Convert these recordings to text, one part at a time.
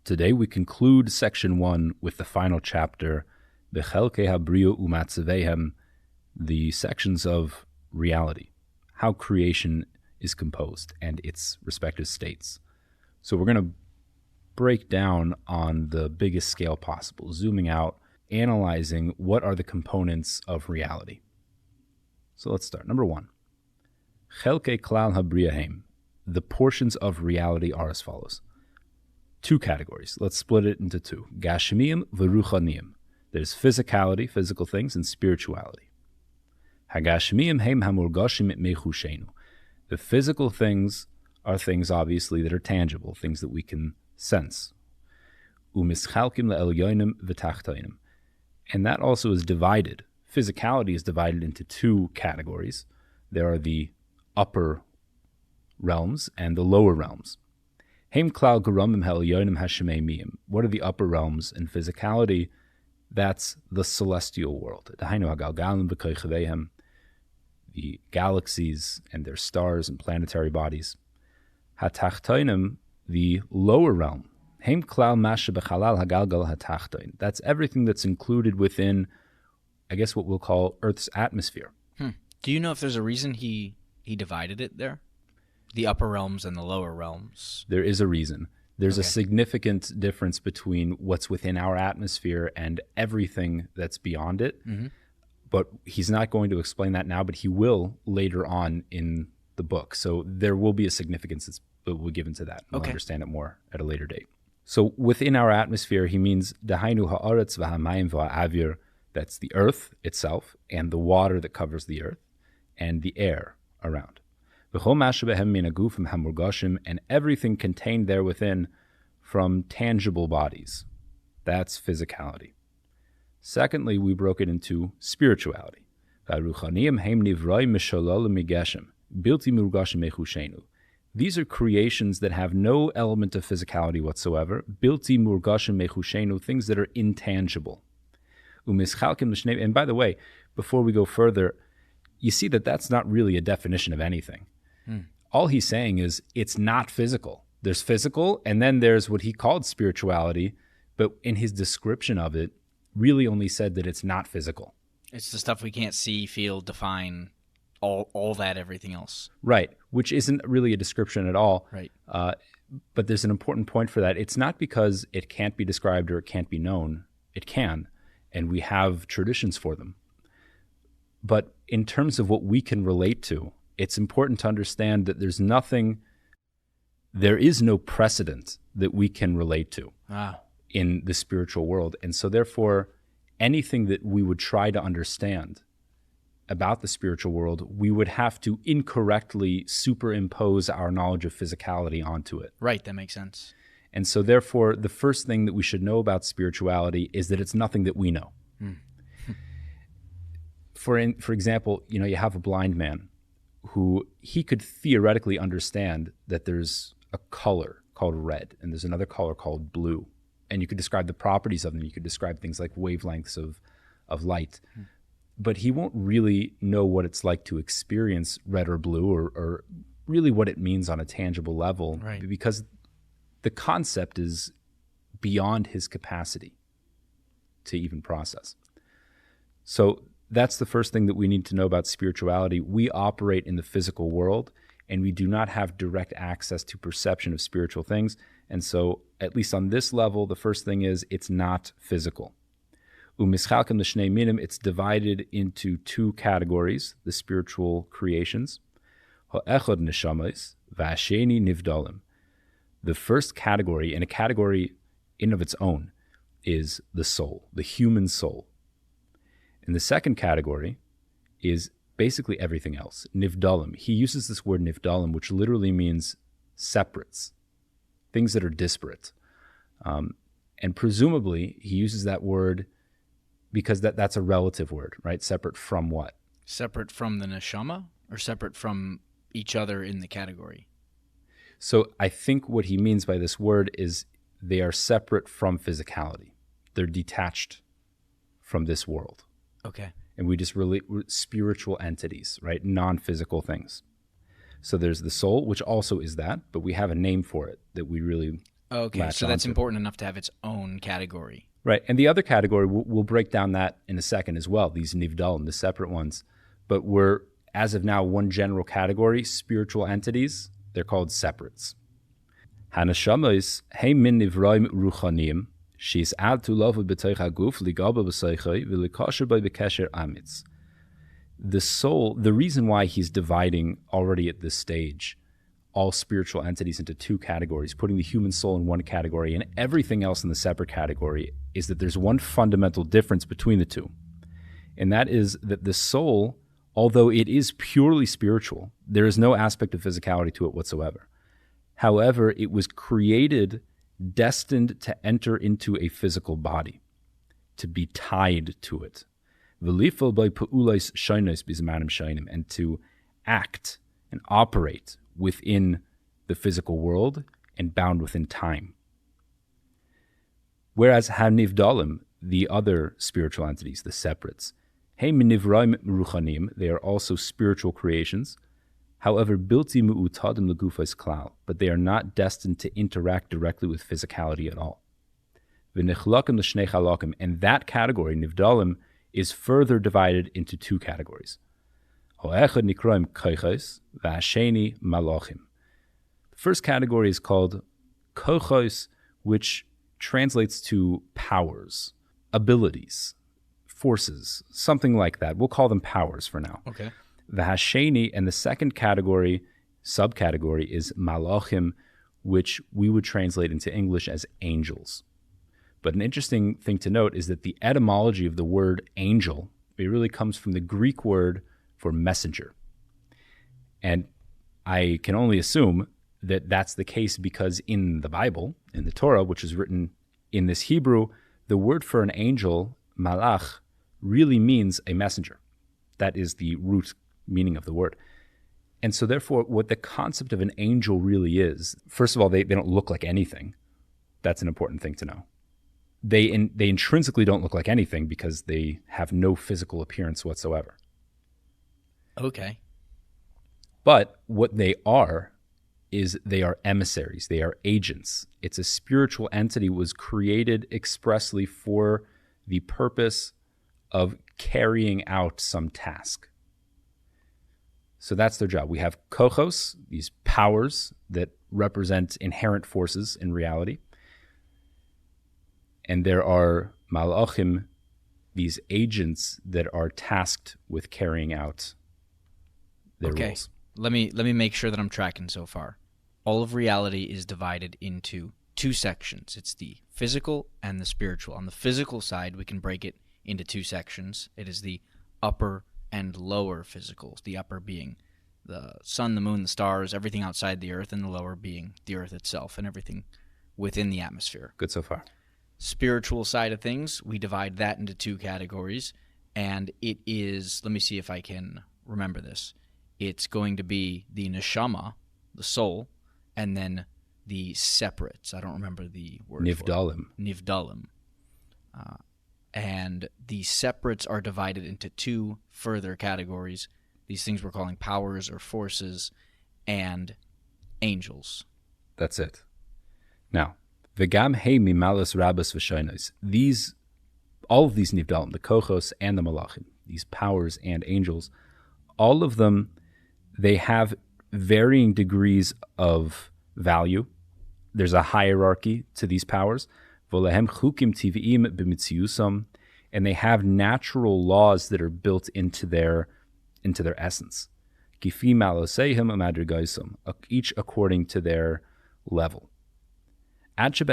Today we conclude section 1 with the final chapter, Bechelkei Habriya Umatzavehem, the sections of reality, how creation is composed and its respective states. So we're going to break down on the biggest scale possible, zooming out, analyzing what are the components of reality. So let's start. Number 1, Chelkei Klal Habriyahem. The portions of reality are as follows. 2 categories. Let's split it into 2. Gashmiyim v'ruchaniyim. There's physicality, physical things, and spirituality. Hagashmiyim heim hamurgashim mechushenu. The physical things are things, obviously, that are tangible, things that we can sense. Umischalkim le'elyonim v'tachtoinim. And that also is divided. Physicality is divided into 2 categories. There are the upper realms and the lower realms. Heim klal geramim ha'elyonim hashemei miyim. What are the upper realms in physicality? That's the celestial world. Dahainu hagalgalim v'koichavehem. The galaxies and their stars and planetary bodies. Hatachtoinim, the lower realm. Heim klal masha b'chalal hagalgal hatachtoin. That's everything that's included within, I guess, what we'll call Earth's atmosphere. Do you know if there's a reason he divided it there? The upper realms and the lower realms? There is a reason. There's a significant difference between what's within our atmosphere and everything that's beyond it. Mm-hmm. But he's not going to explain that now, but he will later on in the book. So there will be a significance that will be given to that. We'll understand it more at a later date. So within our atmosphere, he means Dahainu ha'aretz v'hamayim v'ha'avir. That's the earth itself and the water that covers the earth and the air around. And everything contained there within from tangible bodies. That's physicality. Secondly, we broke it into spirituality. These are creations that have no element of physicality whatsoever. Things that are intangible. And by the way, before we go further, you see that that's not really a definition of anything. All he's saying is it's not physical. There's physical, and then there's what he called spirituality, but in his description of it, really only said that it's not physical. It's the stuff we can't see, feel, define, all that, everything else. Right, which isn't really a description at all. Right. But there's an important point for that. It's not because it can't be described or it can't be known. It can, and we have traditions for them. But in terms of what we can relate to, it's important to understand that there is no precedent that we can relate to in the spiritual world. And so therefore, anything that we would try to understand about the spiritual world, we would have to incorrectly superimpose our knowledge of physicality onto it. Right, that makes sense. And so therefore, the first thing that we should know about spirituality is that it's nothing that we know. For example, you have a blind man who he could theoretically understand that there's a color called red and there's another color called blue. And you could describe the properties of them. You could describe things like wavelengths of light. But he won't really know what it's like to experience red or blue or really what it means on a tangible level, right? Because the concept is beyond his capacity to even process. So that's the first thing that we need to know about spirituality. We operate in the physical world, and we do not have direct access to perception of spiritual things. And so, at least on this level, the first thing is it's not physical. It's divided into 2 categories, the spiritual creations. The first category, and a category in of its own, is the soul, the human soul. And the second category is basically everything else. Nivdalim. He uses this word nivdalim, which literally means separates, things that are disparate. And presumably, he uses that word because that's a relative word, right? Separate from what? Separate from the neshama or separate from each other in the category? So I think what he means by this word is they are separate from physicality. They're detached from this world. Okay. And we just relate spiritual entities, right? Non-physical things. So there's the soul, which also is that, but we have a name for it that we really Okay, latch so that's onto. important enough to have its own category. Right. And the other category, we'll break down that in a second as well, these nivdalim, the separate ones. But we're, as of now, one general category, spiritual entities, they're called separates. Hanashamas, hey min nivraim ruchanim, she's ad to love b'teich haguf, ligaba b'seichai, v'likasher by b'kesher amitz. The soul, the reason why he's dividing already at this stage all spiritual entities into two categories, putting the human soul in one category and everything else in the separate category, is that there's one fundamental difference between the two. And that is that the soul, although it is purely spiritual, there is no aspect of physicality to it whatsoever. However, it was created, destined to enter into a physical body, to be tied to it. And to act and operate within the physical world and bound within time. Whereas Hanivdalim, the other spiritual entities, the separates, they are also spiritual creations. However, but they are not destined to interact directly with physicality at all. And that category, Nivdalim, is further divided into two categories. The first category is called kochos, which translates to powers, abilities, forces, something like that. We'll call them powers for now. Okay. The hasheni, and the second category, subcategory, is malachim, which we would translate into English as angels. But an interesting thing to note is that the etymology of the word angel, it really comes from the Greek word for messenger. And I can only assume that that's the case because in the Bible, in the Torah, which is written in this Hebrew, the word for an angel, malach, really means a messenger. That is the root meaning of the word. And so therefore, what the concept of an angel really is, first of all, they don't look like anything. That's an important thing to know. They intrinsically don't look like anything because they have no physical appearance whatsoever. Okay. But what they are is they are emissaries. They are agents. It's a spiritual entity, was created expressly for the purpose of carrying out some task. So that's their job. We have kochos, these powers that represent inherent forces in reality. And there are malachim, these agents that are tasked with carrying out their roles. Let me make sure that I'm tracking so far. All of reality is divided into two sections. It's the physical and the spiritual. On the physical side, we can break it into two sections. It is the upper and lower physicals. The upper being the sun, the moon, the stars, everything outside the earth, and the lower being the earth itself and everything within the atmosphere. Good so far. Spiritual side of things, we divide that into two categories, and it is, let me see if I can remember this. It's going to be the neshama, the soul, and then the separates. I don't remember the word. Nivdalim. Nivdalim. And the separates are divided into two further categories. These things we're calling powers or forces, and angels. That's it. Now, v'gam he mimalas rabas v'shainos. These, all of these nivdalim, the kochos and the malachim, these powers and angels, all of them, they have varying degrees of value. There's a hierarchy to these powers. V'lehem chukim tiv'im b'mitziusam, and they have natural laws that are built into their essence. Gifi malosehim amadrigaisam, each according to their level. To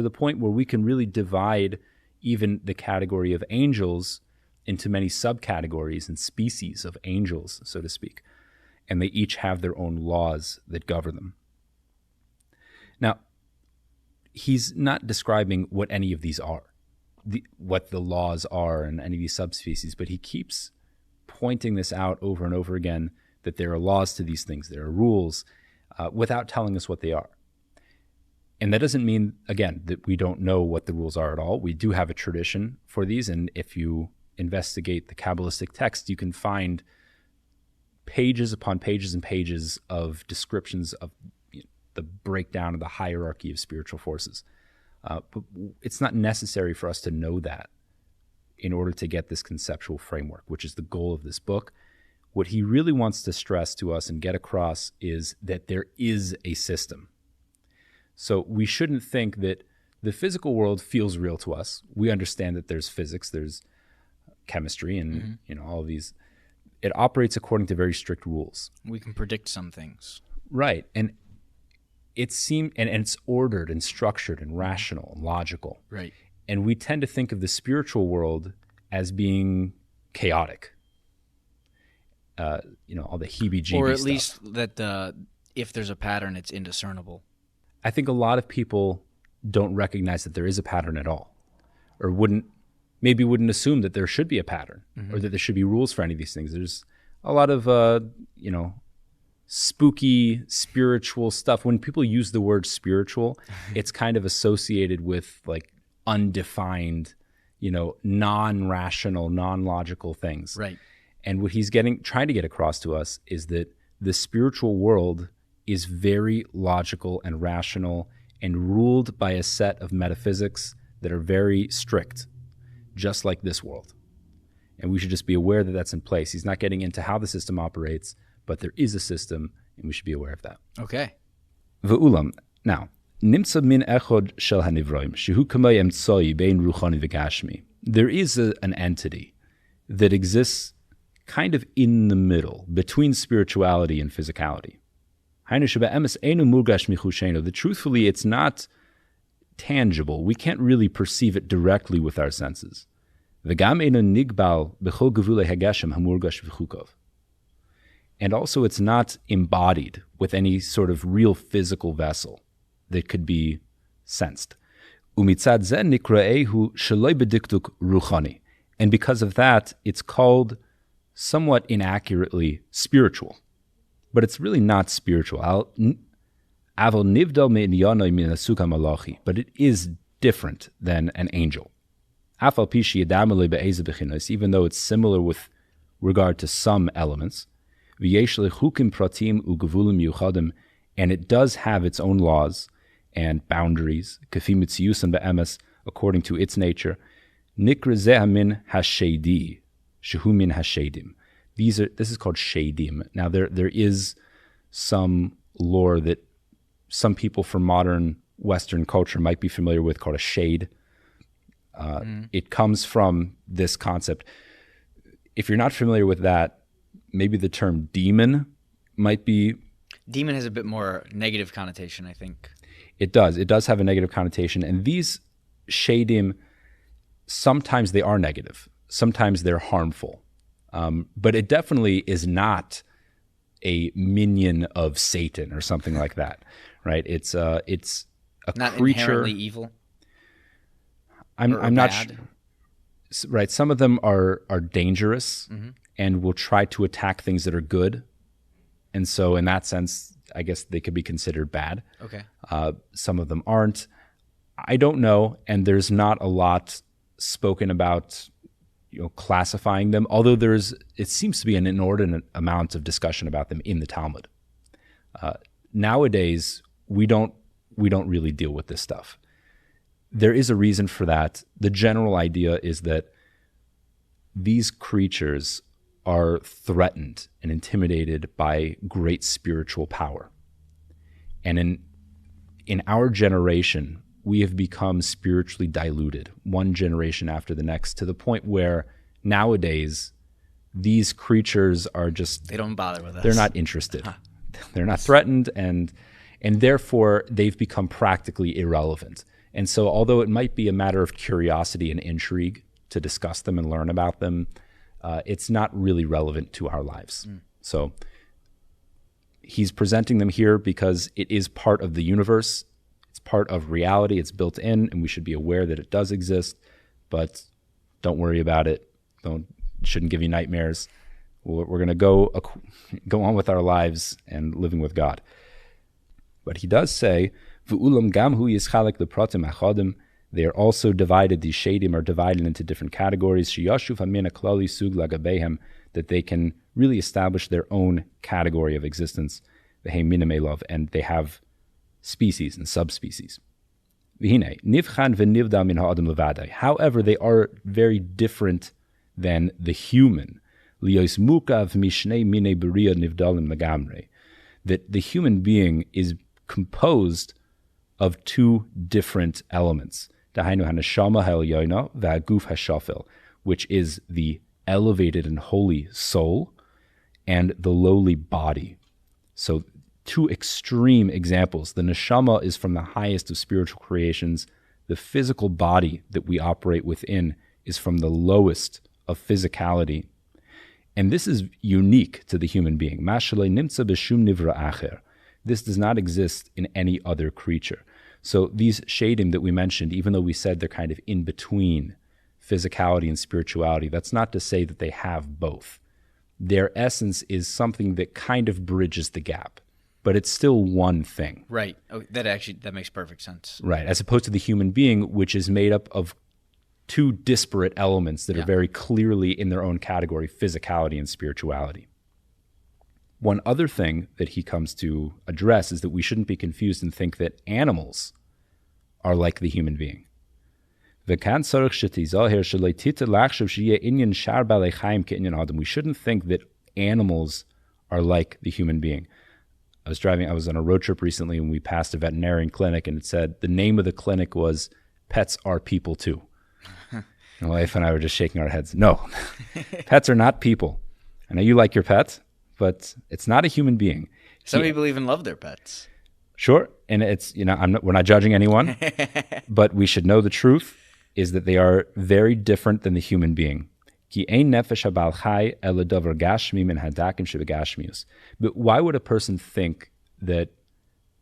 the point where we can really divide even the category of angels into many subcategories and species of angels, so to speak. And they each have their own laws that govern them. Now, he's not describing what any of these are, what the laws are in any of these subspecies, but he keeps pointing this out over and over again, that there are laws to these things, there are rules, without telling us what they are. And that doesn't mean, again, that we don't know what the rules are at all. We do have a tradition for these, and if you investigate the Kabbalistic text, you can find pages upon pages and pages of descriptions of the breakdown of the hierarchy of spiritual forces. But it's not necessary for us to know that in order to get this conceptual framework, which is the goal of this book. What he really wants to stress to us and get across is that there is a system. So we shouldn't think that the physical world feels real to us. We understand that there's physics, there's chemistry, and all of these. It operates according to very strict rules. We can predict some things. Right. And it's ordered and structured and rational and logical. Right. And we tend to think of the spiritual world as being chaotic. All the heebie-jeebie stuff. Or at least that if there's a pattern, it's indiscernible. I think a lot of people don't recognize that there is a pattern at all, or wouldn't assume that there should be a pattern, or that there should be rules for any of these things. There's a lot of, spooky spiritual stuff. When people use the word spiritual, it's kind of associated with like undefined, non-rational, non-logical things. Right. And what he's trying to get across to us is that the spiritual world is very logical and rational and ruled by a set of metaphysics that are very strict, just like this world. And we should just be aware that that's in place. He's not getting into how the system operates, but there is a system, and we should be aware of that. Okay. Ve'ulam. Now, nimtza min echod shel hanivroim, shehu kamei emtsoi bein ruchani v'gashmi. There is an entity that exists kind of in the middle, between spirituality and physicality. Truthfully, it's not tangible. We can't really perceive it directly with our senses. And also, it's not embodied with any sort of real physical vessel that could be sensed. And because of that, it's called somewhat inaccurately spiritual. But it's really not spiritual. But it is different than an angel. Even though it's similar with regard to some elements. And it does have its own laws and boundaries, according to its nature. This is called shadim. Now there is some lore that some people from modern Western culture might be familiar with called a shade. It comes from this concept. If you're not familiar with that, maybe the term demon might be... Demon has a bit more negative connotation, I think. It does. It does have a negative connotation. And these shadim, sometimes they are negative. Sometimes they're harmful. But it definitely is not a minion of Satan or something like that, right? It's a not creature. Inherently evil. I'm not right. Some of them are dangerous and will try to attack things that are good, and so in that sense, I guess they could be considered bad. Okay. Some of them aren't. I don't know, and there's not a lot spoken about, classifying them. Although it seems to be an inordinate amount of discussion about them in the Talmud. Nowadays, we don't really deal with this stuff. There is a reason for that. The general idea is that these creatures are threatened and intimidated by great spiritual power. And in our generation, we have become spiritually diluted, one generation after the next, to the point where nowadays these creatures are just... They don't bother with us. They're not interested. They're not threatened, and therefore they've become practically irrelevant. And so although it might be a matter of curiosity and intrigue to discuss them and learn about them, it's not really relevant to our lives. So he's presenting them here because it is part of the universe. It's part of reality. It's built in, and we should be aware that it does exist, but don't worry about it. It shouldn't give you nightmares. We're going to go on with our lives and living with God. But he does say, V'ulam gam hu yischalek lepratim achadim. They are also divided, these shadim are divided into different categories, sheyashuv hamin haklali sug lagabehem, that they can really establish their own category of existence, the Heiminime love, and they have species and subspecies. However, they are very different than the human. That the human being is composed of two different elements, which is the elevated and holy soul and the lowly body. So two extreme examples. The neshama is from the highest of spiritual creations. The physical body that we operate within is from the lowest of physicality. And this is unique to the human being. This does not exist in any other creature. So these shadim that we mentioned, even though we said they're kind of in between physicality and spirituality, that's not to say that they have both. Their essence is something that kind of bridges the gap, but it's still one thing. Right. Oh, that makes perfect sense. Right. As opposed to the human being, which is made up of two disparate elements that are very clearly in their own category, physicality and spirituality. One other thing that he comes to address is that we shouldn't be confused and think that animals are like the human being. We shouldn't think that animals are like the human being. I was on a road trip recently and we passed a veterinarian clinic and it said the name of the clinic was Pets Are People Too. My wife and I were just shaking our heads. No, pets are not people. I know you like your pet, but it's not a human being. Some people even love their pets. Sure, and it's we're not judging anyone, but we should know the truth is that they are very different than the human being. But why would a person think that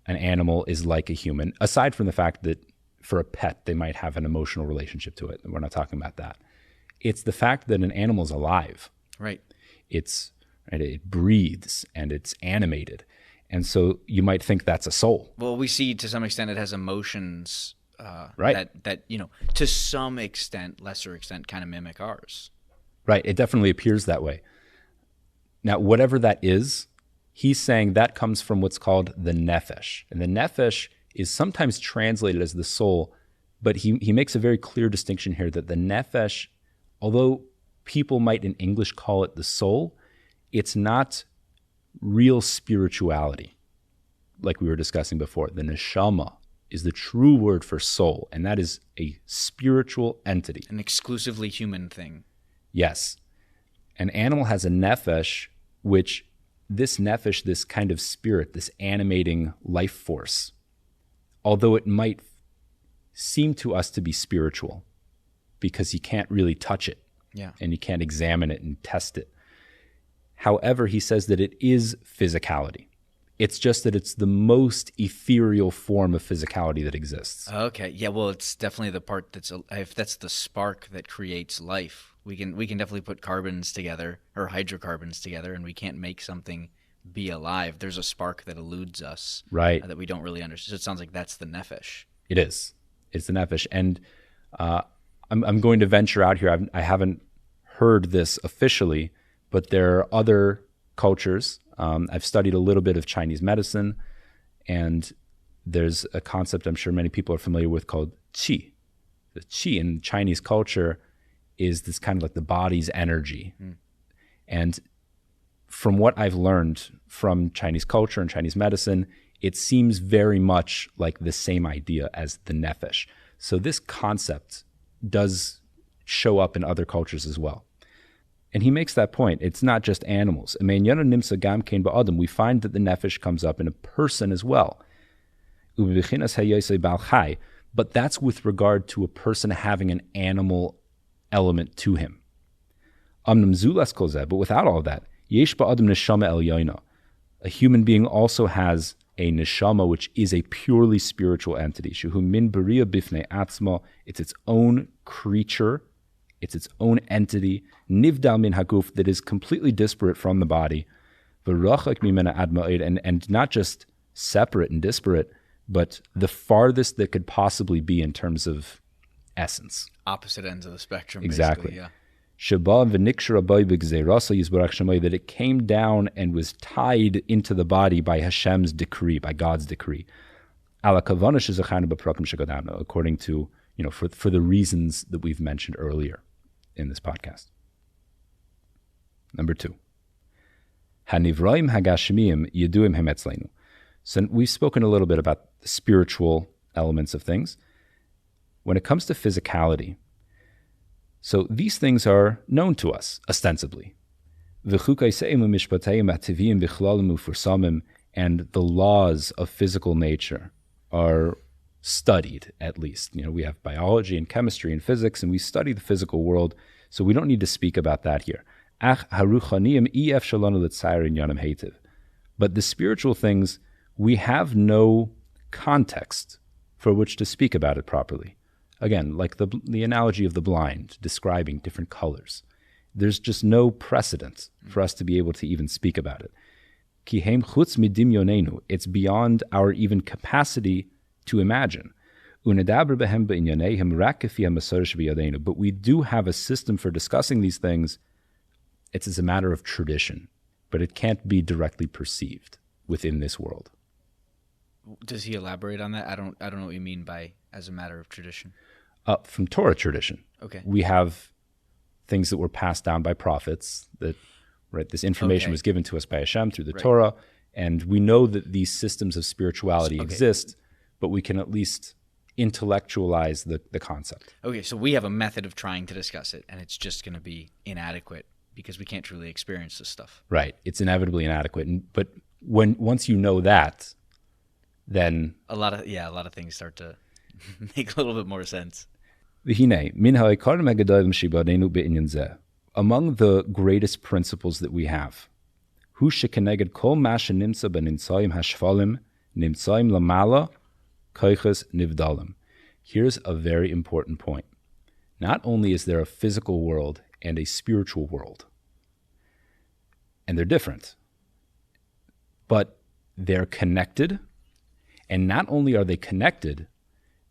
an animal is like a human, aside from the fact that for a pet, they might have an emotional relationship to it? We're not talking about that. It's the fact that an animal is alive. Right. It breathes and it's animated. And so you might think that's a soul. Well, we see to some extent it has emotions right. that to some extent, lesser extent, kind of mimic ours. Right. It definitely appears that way. Now, whatever that is, he's saying that comes from what's called the nefesh. And the nefesh is sometimes translated as the soul, but he makes a very clear distinction here that the nefesh, although people might in English call it the soul, it's not real spirituality, like we were discussing before. The neshama is the true word for soul, and that is a spiritual entity. An exclusively human thing. Yes. An animal has a nefesh, which this nefesh, this kind of spirit, this animating life force, although it might seem to us to be spiritual because you can't really touch it and you can't examine it and test it. However, he says that it is physicality. It's just that it's the most ethereal form of physicality that exists. Okay. Yeah, well, it's definitely the part if that's the spark that creates life. We can definitely put carbons together or hydrocarbons together, and we can't make something be alive. There's a spark that eludes us, right? That we don't really understand. So it sounds like that's the nefesh. It is. It's the nefesh, and I'm going to venture out here. I haven't heard this officially, but there are other cultures. I've studied a little bit of Chinese medicine, and there's a concept I'm sure many people are familiar with called qi. The qi in Chinese culture is this kind of like the body's energy. And from what I've learned from Chinese culture and Chinese medicine, it seems very much like the same idea as the nefesh. So this concept does show up in other cultures as well. And he makes that point. It's not just animals. We find that the nefesh comes up in a person as well. But that's with regard to a person having an animal element to him. But without all that, a human being also has a neshama, which is a purely spiritual entity. It's its own creature. It's its own entity, nivdal min haguf, that is completely disparate from the body, and not just separate and disparate, but the farthest that could possibly be in terms of essence. Opposite ends of the spectrum, exactly. Basically, yeah. that it came down and was tied into the body by Hashem's decree, by God's decree. According to, for the reasons that we've mentioned earlier in this podcast. Number 2. Hanivraim hagashmiyim yeduim hem etzleinu. So we've spoken a little bit about the spiritual elements of things. When it comes to physicality, so these things are known to us, ostensibly. And the laws of physical nature are studied, at least. We have biology and chemistry and physics, and we study the physical world, so we don't need to speak about that here. But the spiritual things, we have no context for which to speak about it properly. Again, like the analogy of the blind, describing different colors. There's just no precedent for us to be able to even speak about it. It's beyond our even capacity to imagine. But we do have a system for discussing these things. It's as a matter of tradition, but it can't be directly perceived within this world. Does he elaborate on that? I don't know what you mean by as a matter of tradition. From Torah tradition. Okay. We have things that were passed down by prophets, that this information was given to us by Hashem through the Torah, and we know that these systems of spirituality exist, but we can at least intellectualize the concept. Okay, so we have a method of trying to discuss it, and it's just going to be inadequate because we can't truly experience this stuff. Right. It's inevitably inadequate, but once you know that, then a lot of things start to make a little bit more sense. Among the greatest principles that we have, here's a very important point. Not only is there a physical world and a spiritual world, and they're different, but they're connected, and not only are they connected,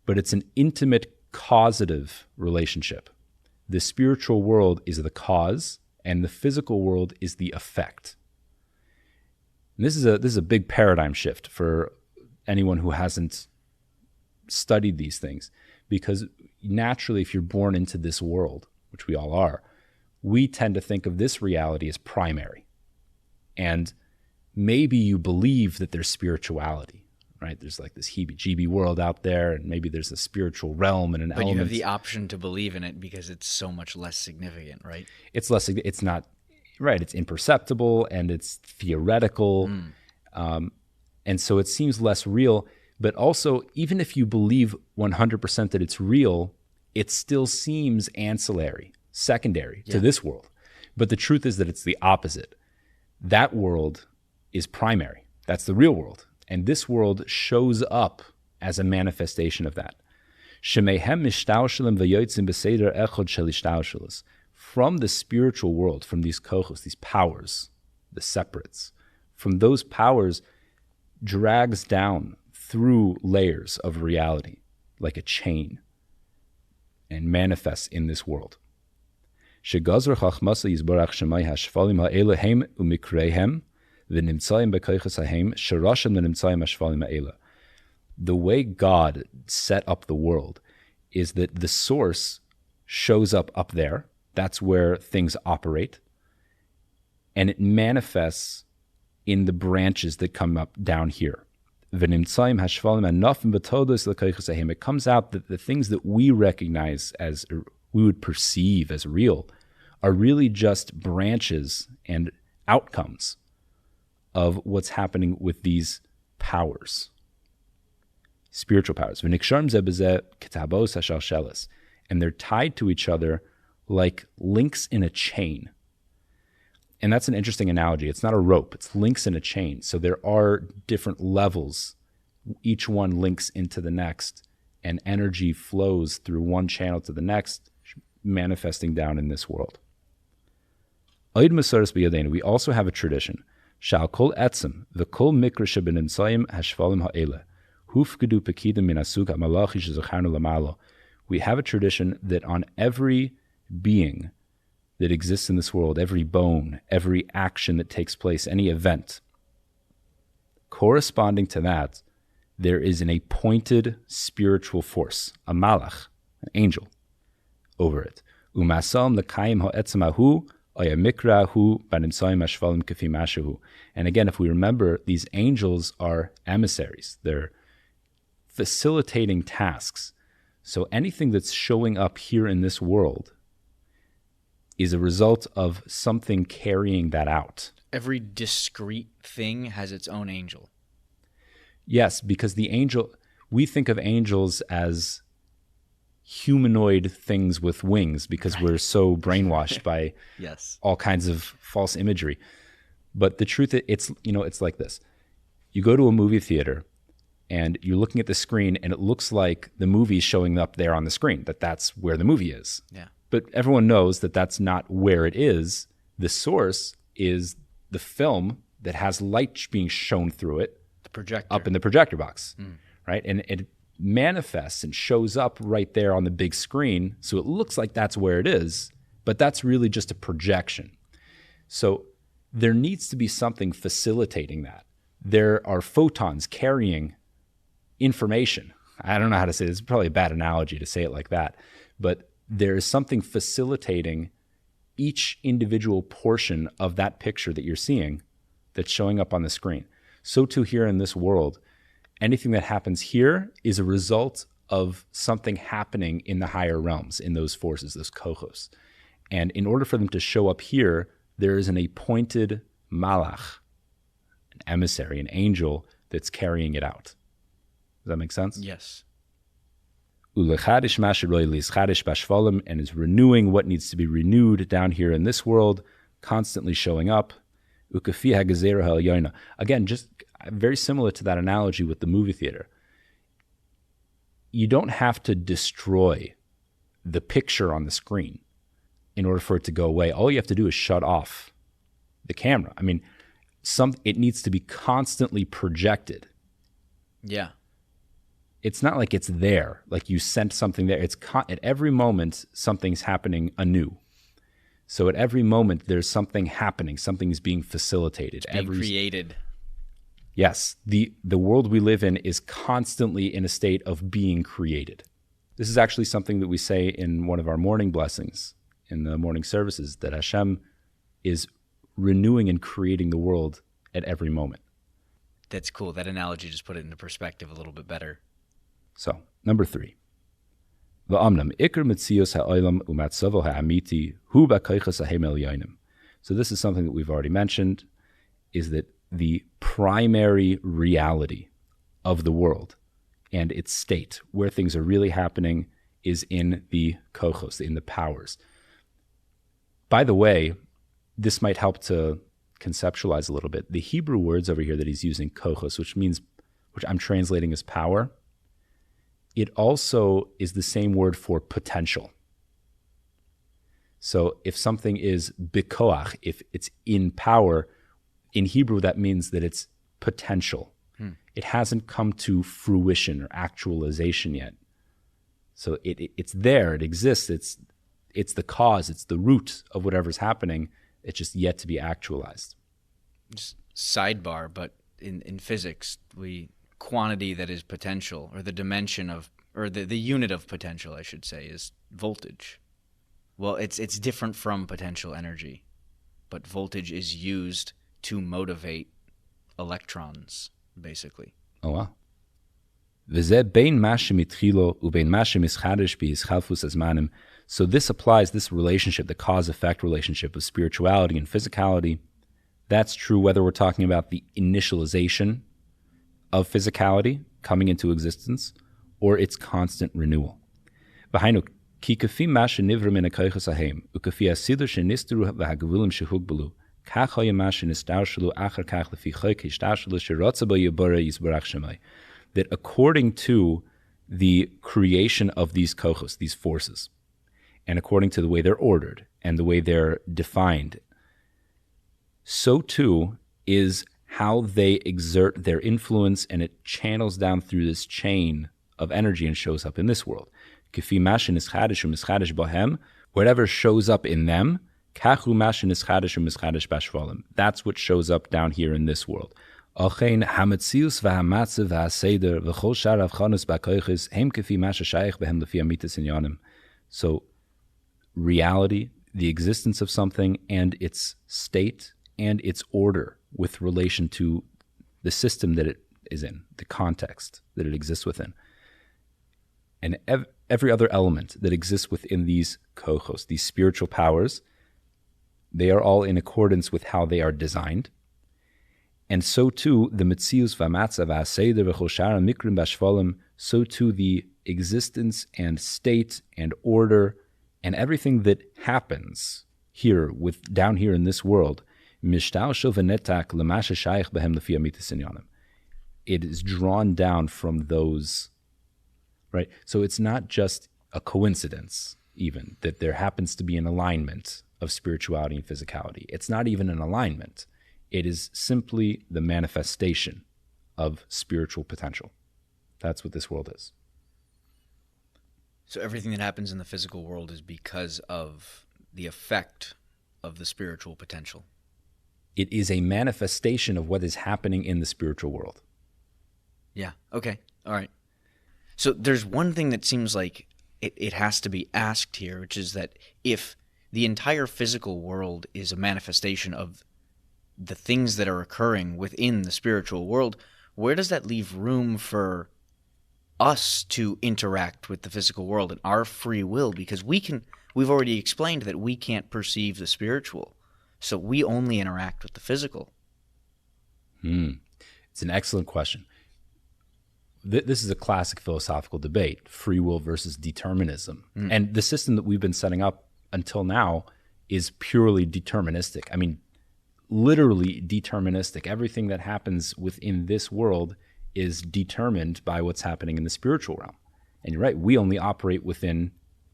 but it's an intimate causative relationship. The spiritual world is the cause, and the physical world is the effect. And this is a big paradigm shift for anyone who hasn't studied these things, because naturally, if you're born into this world, which we all are, we tend to think of this reality as primary. And maybe you believe that there's spirituality. Right? There's like this heebie-jeebie world out there, and maybe there's a spiritual realm and an element. But you have the option to believe in it because it's so much less significant, right? It's not, right, it's imperceptible and it's theoretical. And so it seems less real. But also, even if you believe 100% that it's real, it still seems ancillary, secondary to this world. But the truth is that it's the opposite. That world is primary. That's the real world. And this world shows up as a manifestation of that. From the spiritual world, from these kochos, these powers, the separates, from those powers drags down through layers of reality like a chain and manifests in this world. The way God set up the world is that the source shows up there. That's where things operate. And it manifests in the branches that come up down here. It comes out that the things that we recognize as, we would perceive as real, are really just branches and outcomes of what's happening with these powers, spiritual powers. And they're tied to each other like links in a chain. And that's an interesting analogy. It's not a rope, it's links in a chain. So there are different levels. Each one links into the next, and energy flows through one channel to the next, manifesting down in this world. We also have a tradition. We have a tradition that on every being that exists in this world, every bone, every action that takes place, any event, corresponding to that, there is an appointed spiritual force, a malach, an angel, over it. Umasam l'kayim ha'etzemahu ayamikrahu banimsayim ashvalim kafi mashahu. And again, if we remember, these angels are emissaries. They're facilitating tasks. So anything that's showing up here in this world is a result of something carrying that out. Every discrete thing has its own angel. Yes, because the angel, we think of angels as humanoid things with wings because we're so brainwashed by Yes. all kinds of false imagery. But the truth, it's like this. You go to a movie theater and you're looking at the screen and it looks like the movie's showing up there on the screen, that's where the movie is. Yeah. But everyone knows that that's not where it is. The source is the film that has light being shown through it, The projector. up in the projector box, right? And it manifests and shows up right there on the big screen. So it looks like that's where it is, but that's really just a projection. So there needs to be something facilitating that. There are photons carrying information. I don't know how to say this. It's probably a bad analogy to say it like that, but there is something facilitating each individual portion of that picture that you're seeing that's showing up on the screen. So too here in this world, anything that happens here is a result of something happening in the higher realms, in those forces, those kohos. And in order for them to show up here, there is an appointed malach, an emissary, an angel that's carrying it out. Does that make sense? Yes. And is renewing what needs to be renewed down here in this world, constantly showing up. Again, just very similar to that analogy with the movie theater. You don't have to destroy the picture on the screen in order for it to go away. All you have to do is shut off the camera. I mean, it needs to be constantly projected. Yeah. It's not like it's there, like you sent something there. It's at every moment, something's happening anew. So at every moment, there's something happening. Something's being facilitated. It's being created. Yes. The world we live in is constantly in a state of being created. This is actually something that we say in one of our morning blessings, in the morning services, that Hashem is renewing and creating the world at every moment. That's cool. That analogy just put it into perspective a little bit better. So, number 3. So this is something that we've already mentioned, is that the primary reality of the world and its state, where things are really happening, is in the kochos, in the powers. By the way, this might help to conceptualize a little bit. The Hebrew words over here that he's using, kochos, which I'm translating as power, it also is the same word for potential. So if something is bikoach, if it's in power, in Hebrew that means that it's potential. It hasn't come to fruition or actualization yet. So it's there, it exists, it's the cause, it's the root of whatever's happening. It's just yet to be actualized. Just sidebar, but in physics, quantity that is potential, or the dimension of, or the unit of potential, I should say, is voltage. Well, it's different from potential energy, but voltage is used to motivate electrons, basically. Oh, wow. So this applies, this relationship, the cause-effect relationship of spirituality and physicality, that's true whether we're talking about the initialization of physicality coming into existence or its constant renewal. That according to the creation of these kochos, these forces, and according to the way they're ordered and the way they're defined, so too is how they exert their influence, and it channels down through this chain of energy and shows up in this world. Whatever shows up in them Kachu mashin ischadish u'mischadish bashvalim. That's what shows up down here in this world. Ochein hametzius v'hamatzev v'haseder v'chol shar avchanos b'koiches hem kefi masha shayich behem lefi amitas inyanim. So reality, the existence of something and its state and its order with relation to the system that it is in, the context that it exists within. And every other element that exists within these kochos, these spiritual powers, they are all in accordance with how they are designed. And so too, the metzius v'amatzav v'aseder v'chol shara mikrim b'ashvalim, so too the existence and state and order and everything that happens here, down here in this world, mishtal v'netak l'masha shayich behem lefi amitas inyanim. It is drawn down from those, right? So it's not just a coincidence, even, that there happens to be an alignment of spirituality and physicality. It's not even an alignment. It is simply the manifestation of spiritual potential. That's what this world is. So everything that happens in the physical world is because of the effect of the spiritual potential. It is a manifestation of what is happening in the spiritual world. Yeah, okay, all right. So there's one thing that seems like it has to be asked here, which is that if the entire physical world is a manifestation of the things that are occurring within the spiritual world, where does that leave room for us to interact with the physical world and our free will? Because we've already explained that we can't perceive the spiritual, so we only interact with the physical. It's an excellent question. This is a classic philosophical debate, free will versus determinism. And the system that we've been setting up until now is purely deterministic. I mean, literally deterministic. Everything that happens within this world is determined by what's happening in the spiritual realm. And you're right, we only operate within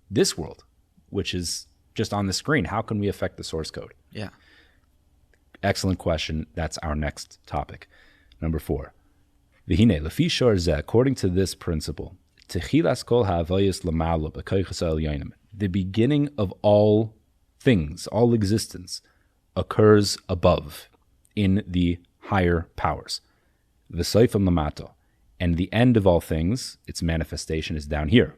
this world, which is just on the screen. How can we affect the source code? Yeah. Excellent question. That's our next topic. Number 4. V'hine, lefi shor zeh, according to this principle, techilas kol ha'avoyos lamalo b'koiches ha'elyonim, the beginning of all things, all existence, occurs above, in the higher powers. V'soifam lamato, and the end of all things, its manifestation, is down here.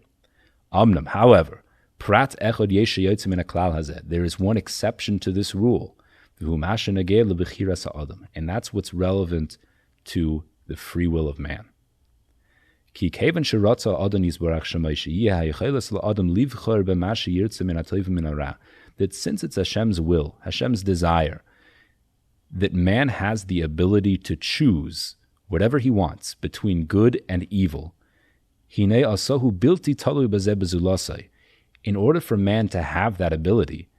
Amnam, however, prat echod yesh yotzim min haklal hazeh, there is one exception to this rule, v'hu masha nogeh lebechiras ha'adam, and that's what's relevant to the free will of man. Ki kevan sheratza adon yisbarach shemaysh yeh hayecheles la'adam livchor b'masha yirtzeh min ha'tovim min ha'ra, that since it's Hashem's will, Hashem's desire, that man has the ability to choose whatever he wants between good and evil. Hinei asahu bilti talui bazeh bezulasai. In order for man to have that ability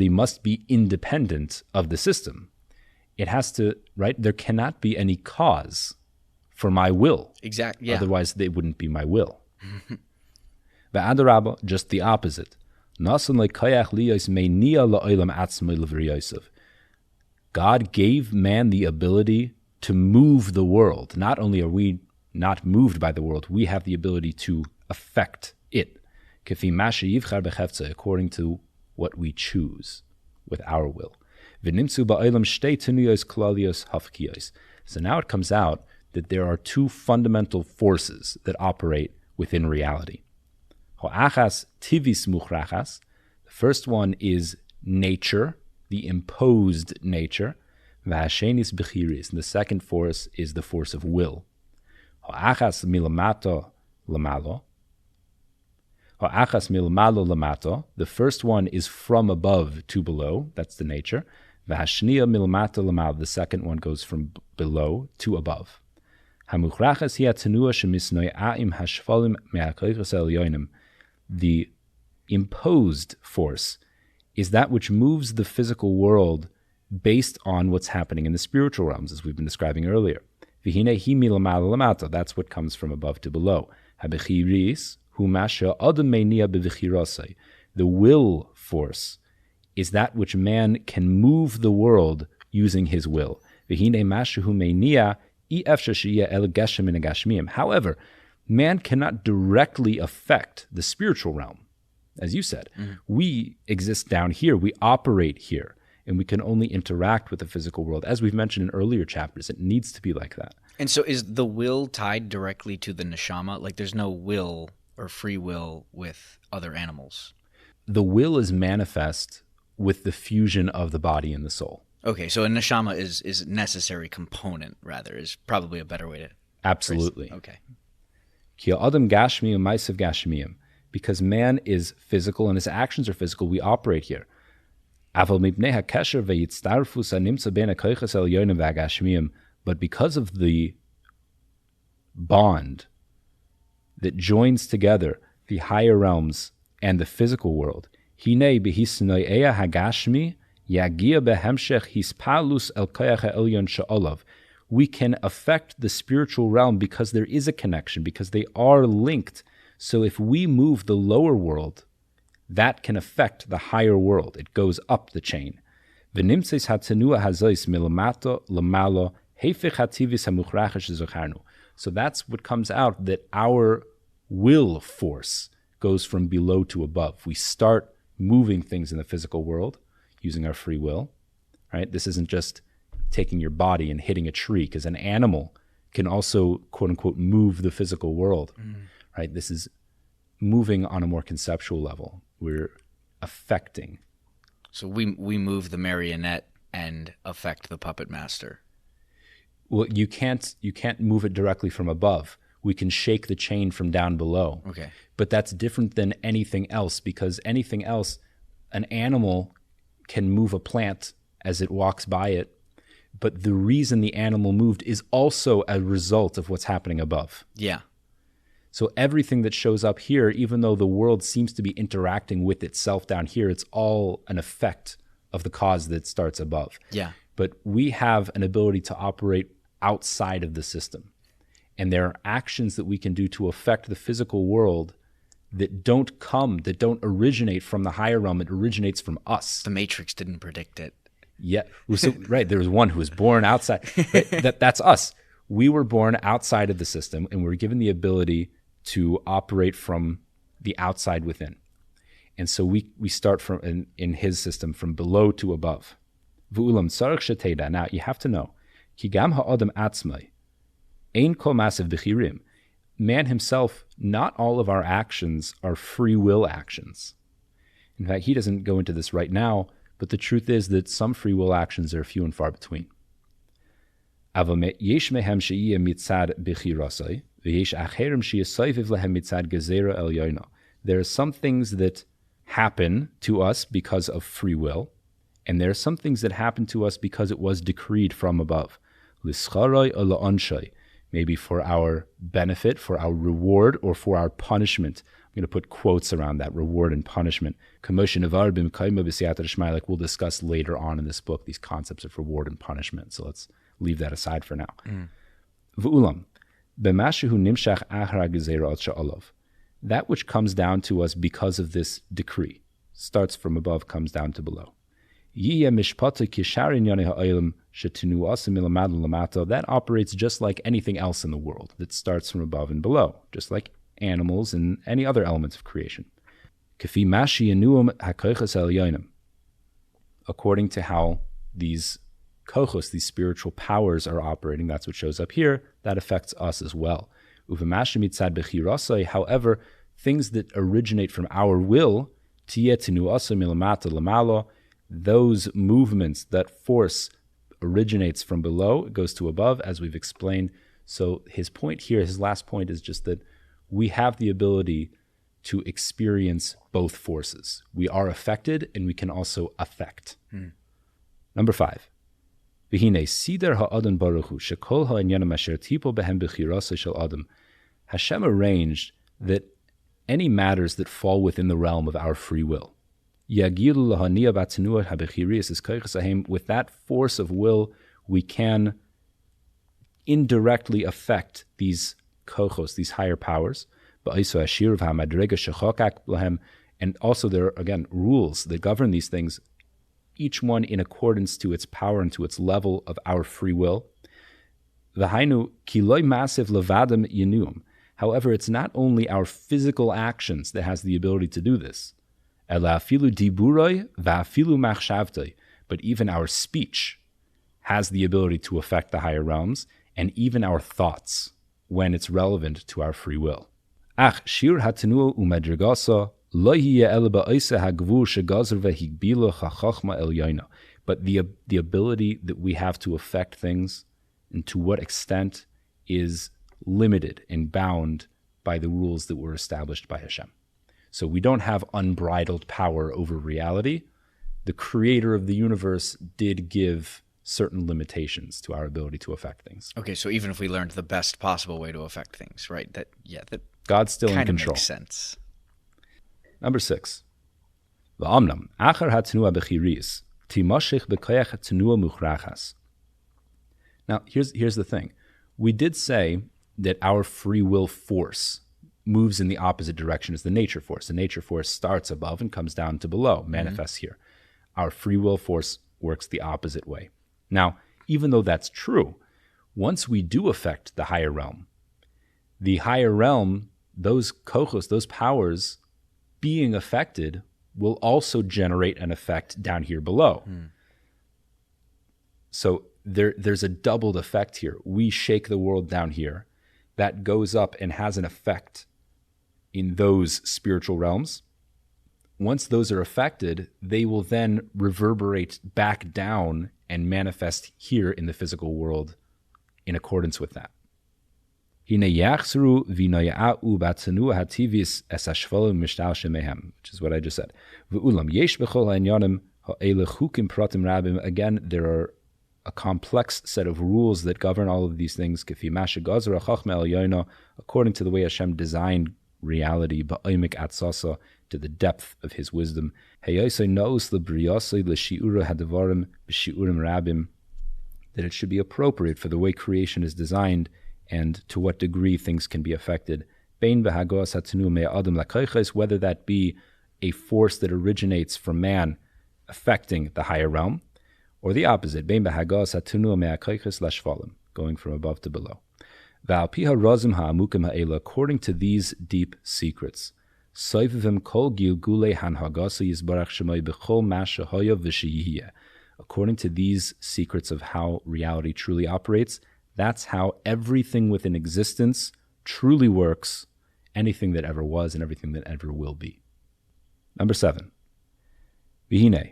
must be independent of the system. It has to, right? There cannot be any cause for my will. Exactly. Yeah. Otherwise, they wouldn't be my will. V'adarabba, just the opposite. God gave man the ability to move the world. Not only are we not moved by the world, we have the ability to affect it. According to what we choose with our will. So now it comes out that there are two fundamental forces that operate within reality. The first one is nature, the imposed nature. And the second force is the force of will. The first one is from above to below, that's the nature. The second one goes from below to above. The imposed force is that which moves the physical world based on what's happening in the spiritual realms, as we've been describing earlier. That's what comes from above to below. The will force is that which man can move the world using his will. However, man cannot directly affect the spiritual realm. as you said. We exist down here. We operate here. And we can only interact with the physical world. As we've mentioned in earlier chapters, it needs to be like that. And so is the will tied directly to the neshama? Like there's no will or free will with other animals? The will is manifest with the fusion of the body and the soul. Okay, so a neshama is a necessary component, rather, is probably a better way to... Absolutely. Okay. Ki adam gashmi u'maisav gashmiyim. Because man is physical and his actions are physical, we operate here. But because of the bond that joins together the higher realms and the physical world, we can affect the spiritual realm because there is a connection, because they are linked. So if we move the lower world, that can affect the higher world. It goes up the chain. So that's what comes out, that our will force goes from below to above. We start moving things in the physical world using our free will, right? This isn't just taking your body and hitting a tree, because an animal can also, quote unquote, move the physical world, right? This is moving on a more conceptual level. We're affecting. So we move the marionette and affect the puppet master. Well, you can't move it directly from above. We can shake the chain from down below. Okay. But that's different than anything else, because anything else, an animal can move a plant as it walks by it, but the reason the animal moved is also a result of what's happening above. Yeah. So everything that shows up here, even though the world seems to be interacting with itself down here, it's all an effect of the cause that starts above. Yeah. But we have an ability to operate outside of the system. And there are actions that we can do to affect the physical world that don't originate from the higher realm. It originates from us. The Matrix didn't predict it. Yeah. So, right. There was one who was born outside. Right? That's us. We were born outside of the system, and we're given the ability to operate from the outside within. And so we start from in his system from below to above. Now you have to know, man himself, not all of our actions are free will actions. In fact, he doesn't go into this right now, but the truth is that some free will actions are few and far between. There are some things that happen to us because of free will, and there are some things that happen to us because it was decreed from above. Maybe for our benefit, for our reward, or for our punishment. I'm going to put quotes around that, reward and punishment. Like we'll discuss later on in this book, these concepts of reward and punishment. So let's leave that aside for now. That which comes down to us because of this decree, starts from above, comes down to below. That operates just like anything else in the world that starts from above and below, just like animals and any other elements of creation. According to how these kochos, these spiritual powers, are operating, that's what shows up here. That affects us as well. However, things that originate from our will, those movements, that force originates from below, it goes to above, as we've explained. So his point here, his last point, is just that we have the ability to experience both forces. We are affected, and we can also affect. Number 5. Hashem arranged that any matters that fall within the realm of our free will, with that force of will, we can indirectly affect these kochos, these higher powers. And also there are, again, rules that govern these things, each one in accordance to its power and to its level of our free will. However, it's not only our physical actions that has the ability to do this. Ela afilu diburoi va'afilu machshavtoi. But even our speech has the ability to affect the higher realms, and even our thoughts, when it's relevant to our free will. Ach shir hatenua umedregasa lo hiye ela ba'isa hagvur shegazer vehigbila chachachma elyona. But the ability that we have to affect things, and to what extent, is limited and bound by the rules that were established by Hashem. So we don't have unbridled power over reality. The creator of the universe did give certain limitations to our ability to affect things. Okay, so even if we learned the best possible way to affect things, right? That God's still in control. Makes sense. Number 6. V'amnam achar hatnua bechiris timashich bekoyach hatnua muchrachas. Now, here's the thing. We did say that our free will force moves in the opposite direction as the nature force. The nature force starts above and comes down to below, manifests here. Our free will force works the opposite way. Now, even though that's true, once we do affect the higher realm, those kochos, those powers being affected, will also generate an effect down here below. So there's a doubled effect here. We shake the world down here. That goes up and has an effect in those spiritual realms. Once those are affected, they will then reverberate back down and manifest here in the physical world in accordance with that. Which is what I just said. Again, there are a complex set of rules that govern all of these things, according to the way Hashem designed reality, to the depth of His wisdom. That it should be appropriate for the way creation is designed and to what degree things can be affected. Whether that be a force that originates from man affecting the higher realm, or the opposite, going from above to below. According to these deep secrets, according to these secrets of how reality truly operates, that's how everything within existence truly works, anything that ever was and everything that ever will be. Number 7. Now,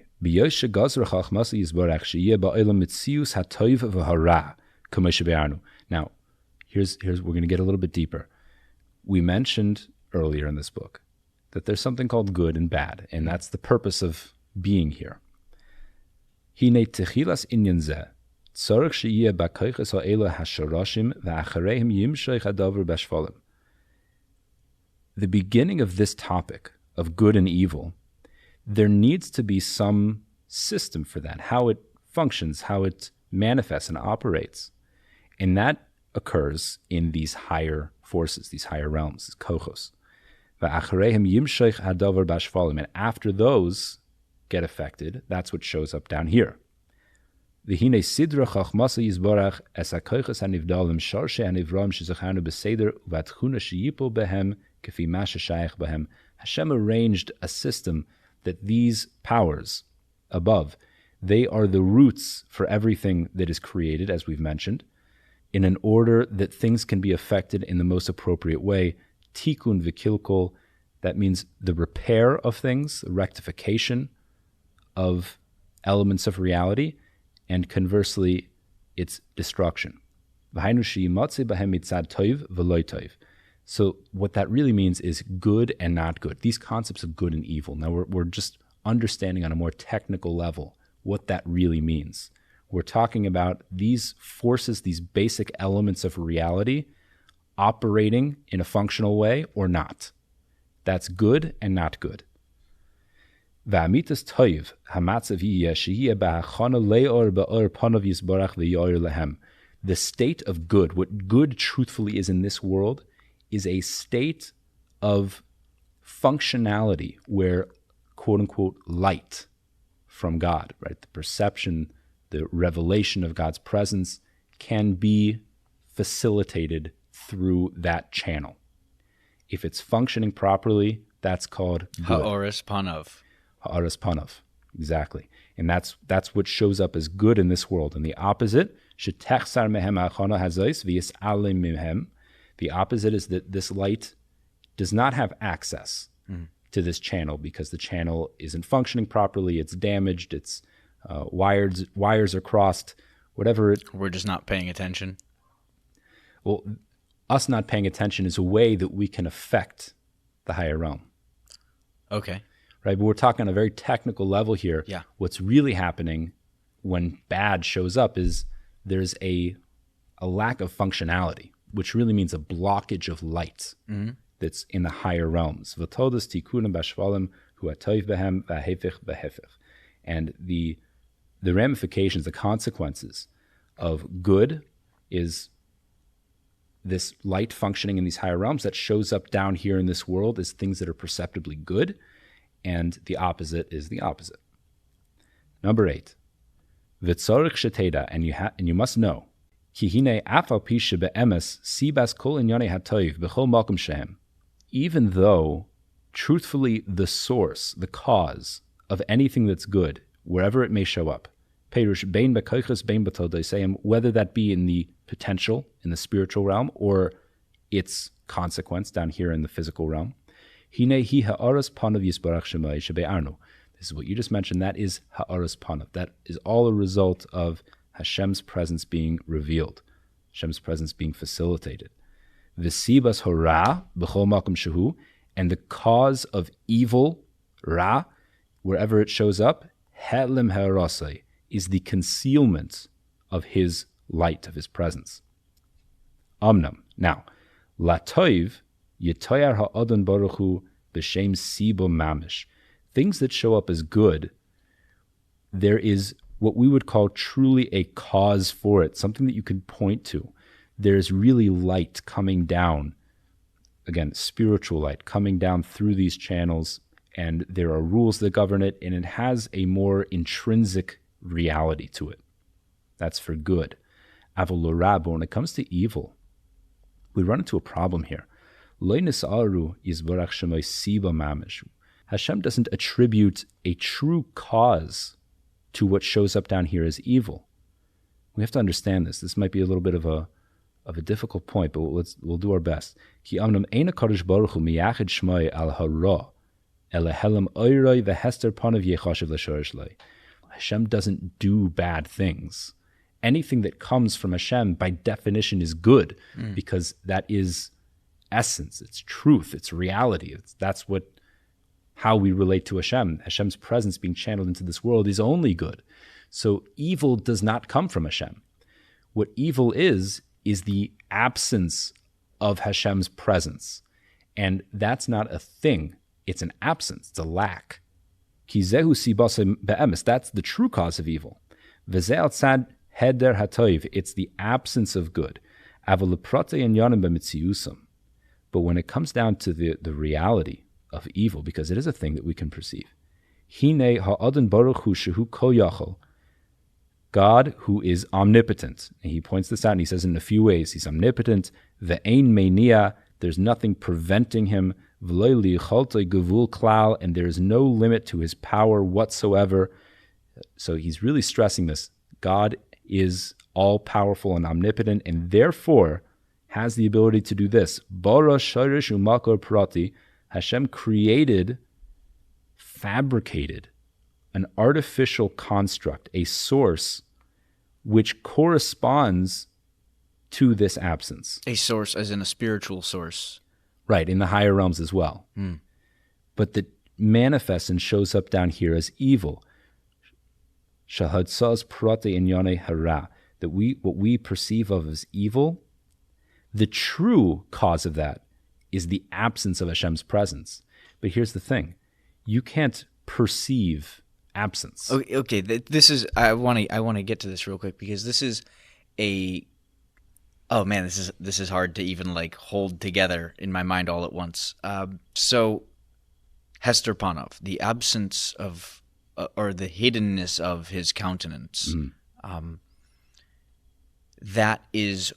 here's we're going to get a little bit deeper. We mentioned earlier in this book that there's something called good and bad, and that's the purpose of being here. The beginning of this topic of good and evil, there needs to be some system for that, how it functions, how it manifests and operates. And that occurs in these higher forces, these higher realms, these kochos. And after those get affected, that's what shows up down here. Hashem arranged a system that these powers above, they are the roots for everything that is created, as we've mentioned, in an order that things can be affected in the most appropriate way. Tikkun v'kilkol, that means the repair of things, the rectification of elements of reality, and conversely, its destruction. So what that really means is good and not good. These concepts of good and evil. Now we're just understanding on a more technical level what that really means. We're talking about these forces, these basic elements of reality operating in a functional way or not. That's good and not good. The state of good, what good truthfully is in this world, is a state of functionality where, quote unquote, light from God, right? The perception, the revelation of God's presence can be facilitated through that channel. If it's functioning properly, that's called good. Ha'oris panav. ha'aras panav. Exactly. And that's what shows up as good in this world. And the opposite, shetechsar mehem achana hazais v'yis'alem mehem. The opposite is that this light does not have access to this channel because the channel isn't functioning properly. It's damaged. It's wires are crossed. Whatever. We're just not paying attention. Well, us not paying attention is a way that we can affect the higher realm. Okay. Right, but we're talking on a very technical level here. Yeah. What's really happening when bad shows up is there's a lack of functionality, which really means a blockage of light that's in the higher realms. V'todas tikunim b'shvalim hu hatoiv behem v'hefich v'hefich. And the ramifications, the consequences of good is this light functioning in these higher realms that shows up down here in this world as things that are perceptibly good, and the opposite is the opposite. Number 8, v'tzorich sheteda, and you must know, ki hine afal pi shebe'emes sibas kol inyane hatoiv b'chol malkum shehem. Even though, truthfully, the source, the cause of anything that's good, wherever it may show up, perush bein b'koiches bein b'todosayim, whether that be in the potential, in the spiritual realm, or its consequence down here in the physical realm, hine hi ha'aras panav yisbarach shemai shebe'arnu. This is what you just mentioned. That is ha'aras panav. That is all a result of Hashem's presence being revealed, Hashem's presence being facilitated. V'sibas hora b'chol makom shehu, and the cause of evil, ra, wherever it shows up, he'lim ha'arasai, is the concealment of his light, of his presence. Amnam. Now, latoiv yetoyar ha'adon baruch hu b'shem sibo mamish. Things that show up as good, there is what we would call truly a cause for it, something that you can point to. There's really light coming down, again, spiritual light coming down through these channels, and there are rules that govern it, and it has a more intrinsic reality to it. That's for good. Avalorab, when it comes to evil, we run into a problem here. Hashem doesn't attribute a true cause to what shows up down here as evil. We have to understand this. This might be a little bit of a difficult point, but we'll do our best. Hashem doesn't do bad things. Anything that comes from Hashem, by definition, is good, because that is essence, it's truth, it's reality. That's how we relate to Hashem. Hashem's presence being channeled into this world is only good. So evil does not come from Hashem. What evil is the absence of Hashem's presence. And that's not a thing. It's an absence. It's a lack. Kizehu sibase be'emes. That's the true cause of evil. V'zeh tzad heder hatoiv. It's the absence of good. Aval leprate inyanim b'mitziusam. But when it comes down to the reality of evil, because it is a thing that we can perceive, hine ha'adon baruch hu shehu kol yachol. God, who is omnipotent. And he points this out, and he says in a few ways, he's omnipotent. Ve'ein meinia, there's nothing preventing him. V'lo li'chaltoi gevul klal, and there is no limit to his power whatsoever. So he's really stressing this. God is all-powerful and omnipotent, and therefore has the ability to do this. Bara shorish u'makor prati, Hashem fabricated an artificial construct, a source which corresponds to this absence. A source as in a spiritual source. Right, in the higher realms as well. But that manifests and shows up down here as evil. Shahadsaz prate inyane hara, that what we perceive of as evil, the true cause of that is the absence of Hashem's presence. But here's the thing. You can't perceive absence. Okay. This is. I want to get to this real quick, because this is a. Oh man, this is hard to even hold together in my mind all at once. So, Hester Panov, the absence of, or the hiddenness of his countenance, that is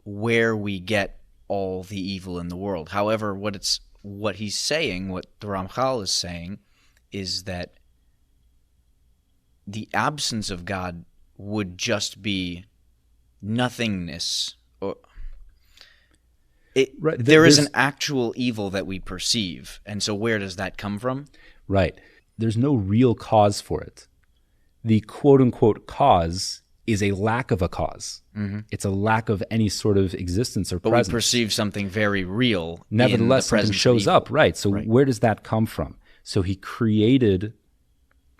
where we get all the evil in the world. However, what he's saying, what the Ramchal is saying, is that the absence of God would just be nothingness. Or Right. there is an actual evil that we perceive. And so where does that come from? Right. There's no real cause for it. The quote-unquote cause is a lack of a cause. Mm-hmm. It's a lack of any sort of existence or presence. But we perceive something very real. Nevertheless, something shows up. Right. So right. Where does that come from? So he created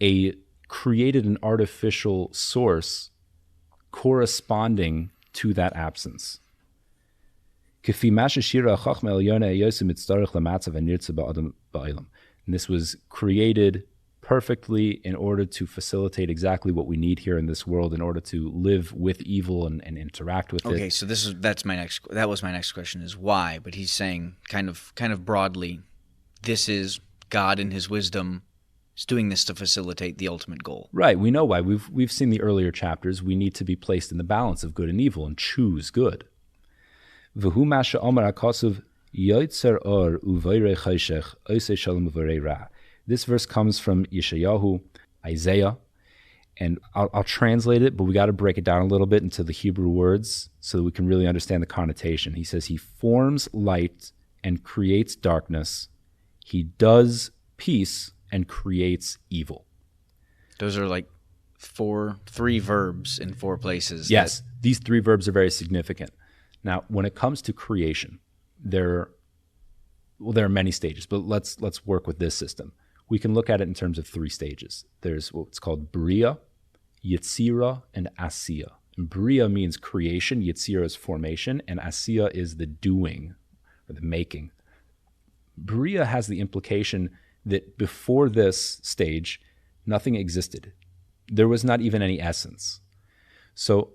an artificial source corresponding to that absence. And this was created perfectly in order to facilitate exactly what we need here in this world in order to live with evil and interact with it. Okay, so that was my next question is why, but he's saying kind of broadly, this is God in his wisdom is doing this to facilitate the ultimate goal. Right, we know why. We've seen the earlier chapters. We need to be placed in the balance of good and evil and choose good. V'hu ma she'amar HaKosuv Yoitzer or uvayrei chayshech oisei shalom uvayrei ra. This verse comes from Yeshayahu, Isaiah, and I'll translate it, but we got to break it down a little bit into the Hebrew words so that we can really understand the connotation. He says he forms light and creates darkness. He does peace and creates evil. Those are like three verbs in 4 places. Yes, these 3 verbs are very significant. Now, when it comes to creation, there are many stages, but let's work with this system. We can look at it in terms of 3 stages. There's what's called Bria, Yetzira, and Asiya. And Bria means creation, Yetzira is formation, and Asiya is the doing, or the making. Bria has the implication that before this stage, nothing existed. There was not even any essence. So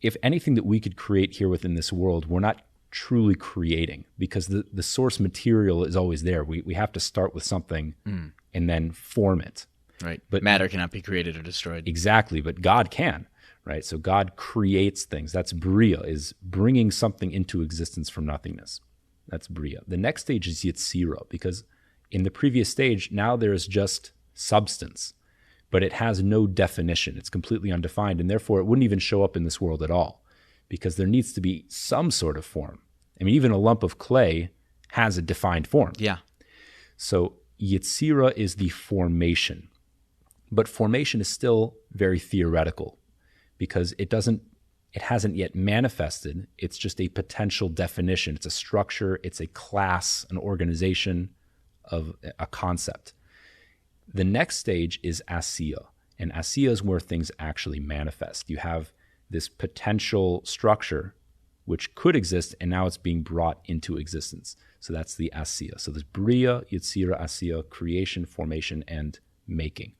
if anything that we could create here within this world, we're not truly creating because the source material is always there. We have to start with something and then form it. Right. But matter cannot be created or destroyed. Exactly. But God can, right? So God creates things. That's Bria, is bringing something into existence from nothingness. That's Bria. The next stage is Yetzira, because in the previous stage, now there is just substance, but it has no definition. It's completely undefined, and therefore it wouldn't even show up in this world at all because there needs to be some sort of form. I mean, even a lump of clay has a defined form. Yeah. So Yetzira is the formation. But formation is still very theoretical because it hasn't yet manifested. It's just a potential definition. It's a structure, it's a class, an organization of a concept. The next stage is Asiya. And Asiya is where things actually manifest. You have this potential structure which could exist, and now it's being brought into existence. So that's the Asiya. So there's Bria, Yetzira, Asiya, creation, formation, and making.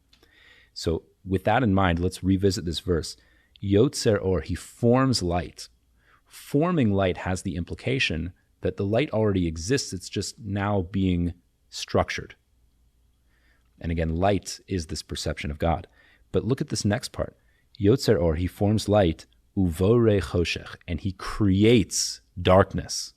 So with that in mind, let's revisit this verse. Yotzer or, he forms light. Forming light has the implication that the light already exists, it's just now being structured. And again, light is this perception of God. But look at this next part. Yotzer or, he forms light, uvore choshech, and he creates darkness.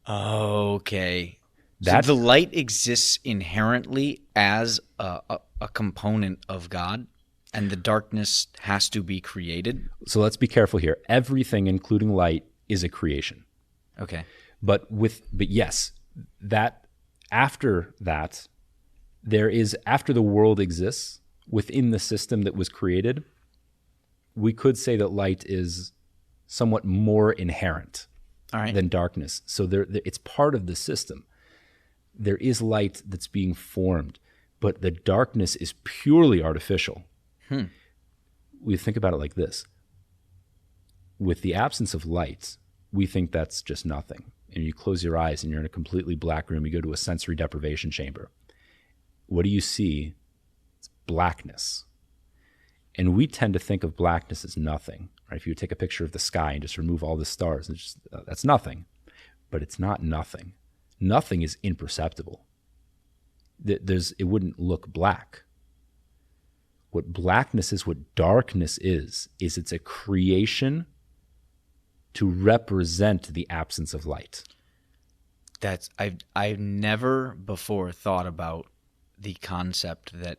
Okay. So the light exists inherently as a component of God, and the darkness has to be created? So let's be careful here. Everything, including light, is a creation. Okay. But yes, that after that, there is, after the world exists, within the system that was created, we could say that light is somewhat more inherent than darkness. So it's part of the system. There is light that's being formed, but the darkness is purely artificial. We think about it like this. With the absence of light, we think that's just nothing. And you close your eyes and you're in a completely black room. You go to a sensory deprivation chamber. What do you see? It's blackness. And we tend to think of blackness as nothing. Right? If you take a picture of the sky and just remove all the stars, it's just, that's nothing. But it's not nothing. Nothing is imperceptible. It wouldn't look black. What blackness is, what darkness is it's a creation to represent the absence of light. I've never before thought about the concept that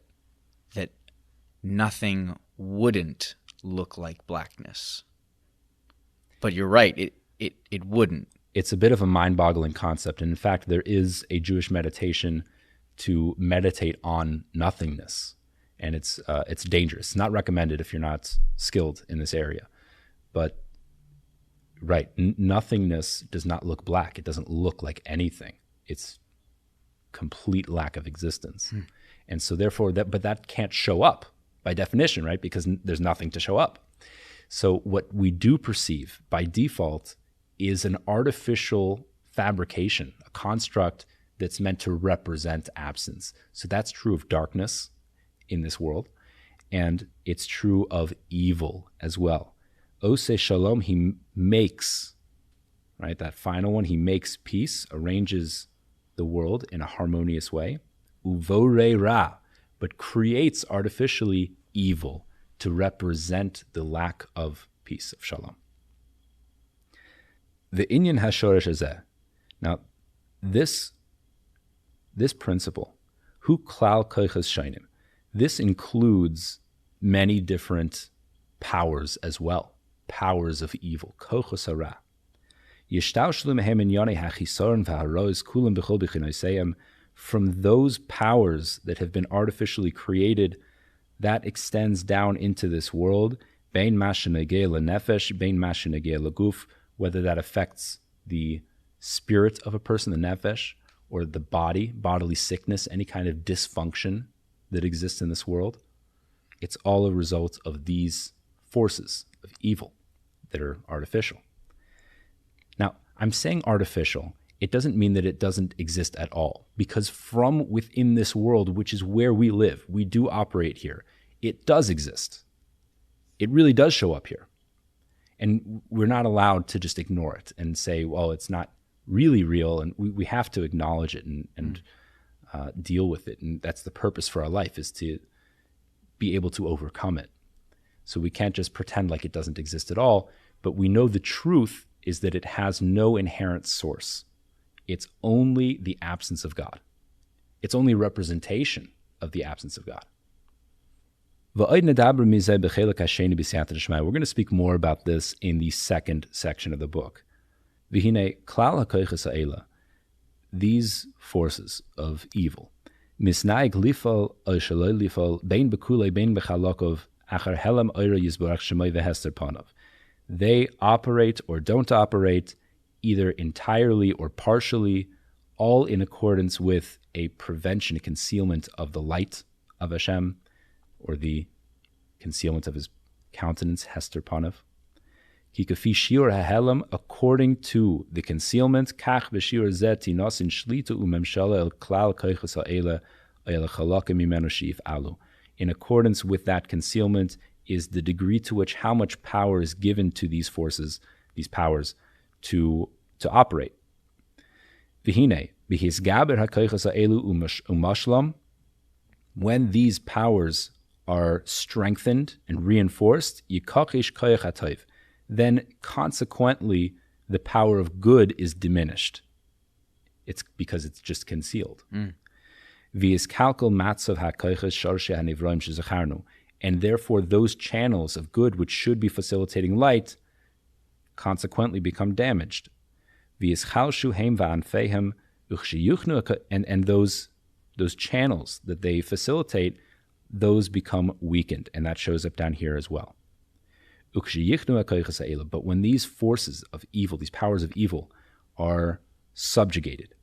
nothing wouldn't look like blackness. But you're right, it wouldn't. It's a bit of a mind-boggling concept. And in fact, there is a Jewish meditation to meditate on nothingness. And it's dangerous. It's not recommended if you're not skilled in this area. But right, nothingness does not look black. It doesn't look like anything. It's complete lack of existence. And so therefore, that can't show up by definition, right? Because there's nothing to show up. So what we do perceive by default is an artificial fabrication, a construct that's meant to represent absence. So that's true of darkness in this world, and it's true of evil as well. Ose Shalom, he makes, right, that final one, he makes peace, arranges the world in a harmonious way. Uvore Ra, but creates artificially evil to represent the lack of peace, of Shalom. The Inyan HaShoresh Hazeh. Now, this principle, Hu Klal Koiches Shainim, this includes many different powers as well, powers of evil, Kochos Hara. From those powers that have been artificially created, that extends down into this world, bein mashenegei lenefesh, bein mashenegei leguf, whether that affects the spirit of a person, the nefesh, or the body, bodily sickness, any kind of dysfunction that exists in this world. It's all a result of these forces of evil that are artificial. Now, I'm saying artificial. It doesn't mean that it doesn't exist at all, because from within this world, which is where we live, we do operate here, it does exist. It really does show up here. And we're not allowed to just ignore it and say, well, it's not really real, and we have to acknowledge it and deal with it. And that's the purpose for our life, is to be able to overcome it. So we can't just pretend like it doesn't exist at all, but we know the truth is that it has no inherent source. It's only the absence of God. It's only a representation of the absence of God. We're going to speak more about this in the second section of the book. These forces of evil, they operate or don't operate, either entirely or partially, all in accordance with a prevention, a concealment of the light of Hashem, or the concealment of his countenance, Hester Panav. Kikafi shiur hahelam, according to the concealment, kach v'shiur zeh tinosin shlita umemshala el klal koiches ha'ela el chalakim mimenu sheif alu. In accordance with that concealment is the degree to which how much power is given to these forces, these powers, to operate. V'hine v'hisgaber ha'koiches ha'elu umashlam. When these powers are strengthened and reinforced, yikachish koyach hatayv, then consequently the power of good is diminished. It's because it's just concealed. V'iskalkal matzav ha'koyches shorshe ha'nivroim shezacharnu, and therefore those channels of good which should be facilitating light consequently become damaged. V'yischalshu heim va'anfehem uchshiyuchnu, and those channels that they facilitate, those become weakened, and that shows up down here as well. But when these forces of evil, these powers of evil, are subjugated,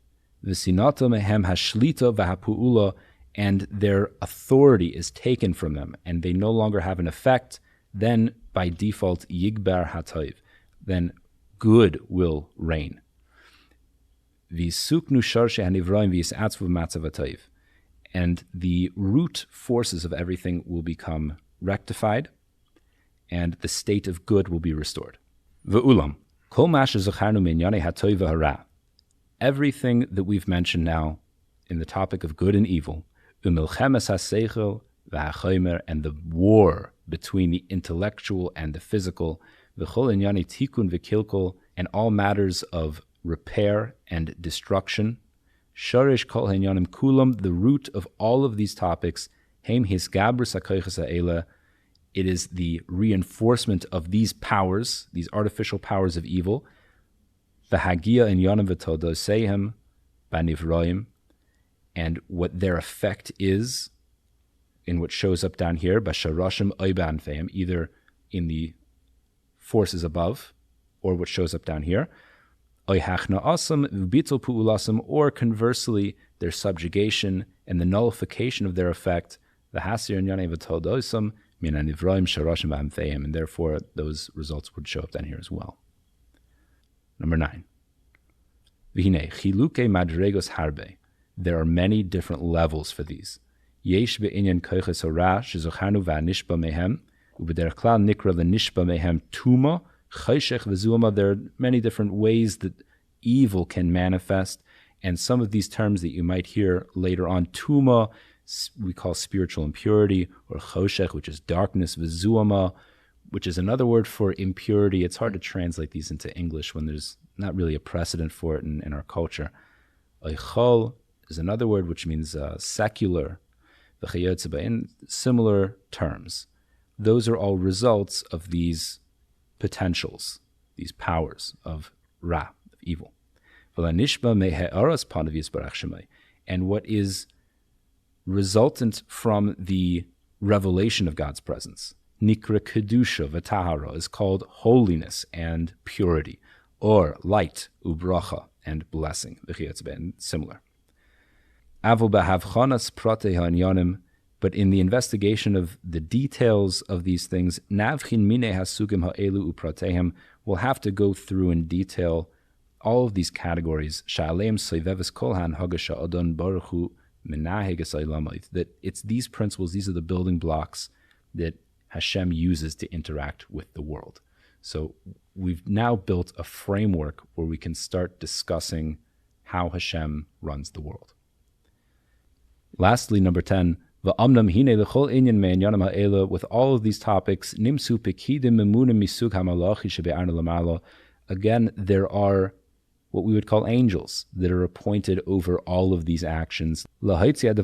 and their authority is taken from them, and they no longer have an effect, then by default, yigbar hatayv, then good will reign. And the root forces of everything will become rectified, and the state of good will be restored. Everything that we've mentioned now in the topic of good and evil, and the war between the intellectual and the physical, and all matters of repair and destruction, Shorish kol hanyanim kulam, the root of all of these topics, heim hisgabrus hakoyches ha'ela, it is the reinforcement of these powers, these artificial powers of evil, v'hagia inyanim v'todoseihem banivroim, and what their effect is, in what shows up down here, basharashim oiban feim, either in the forces above, or what shows up down here, oihachna asam v'bitul pu'ulasam, or conversely, their subjugation and the nullification of their effect, the hasir inyanim v'todosam min anivroim sharashim b'am feim, and therefore those results would show up down here as well. Number 9. V'hinei chiluke madregos harbe. There are many different levels for these. Yesh be'inyan koiches hora shezochanu va'nishba mehem u'b'derech klal nikra l'nishba mehem tuma chayshech v'zuama. There are many different ways that evil can manifest, and some of these terms that you might hear later on, tuma, we call spiritual impurity, or choshech, which is darkness, v'zuama, which is another word for impurity. It's hard to translate these into English when there's not really a precedent for it in our culture. Oichol is another word which means secular, in similar terms. Those are all results of these potentials, these powers of ra, of evil. And what is resultant from the revelation of God's presence, nikra kedusha v'tahara, is called holiness and purity, or light, ubracha, and blessing, and similar. But in the investigation of the details of these things, we'll have to go through in detail all of these categories. That it's these principles, these are the building blocks that Hashem uses to interact with the world. So we've now built a framework where we can start discussing how Hashem runs the world. Lastly, number 10, with all of these topics, again, there are what we would call angels that are appointed over all of these actions, that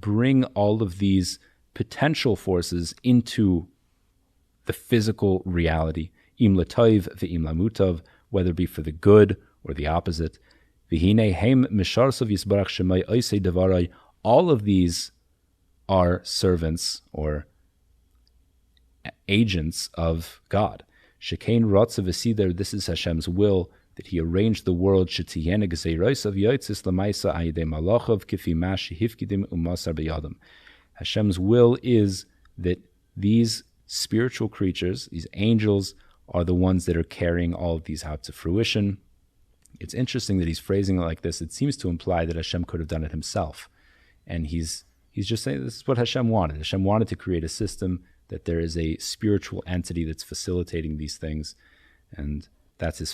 bring all of these potential forces into the physical reality, whether it be for the good or the opposite. All of these are servants or agents of God. This is Hashem's will, that He arranged the world. Hashem's will is that these spiritual creatures, these angels, are the ones that are carrying all of these out to fruition. It's interesting that he's phrasing it like this. It seems to imply that Hashem could have done it himself. And he's just saying this is what Hashem wanted. Hashem wanted to create a system that there is a spiritual entity that's facilitating these things, and that's his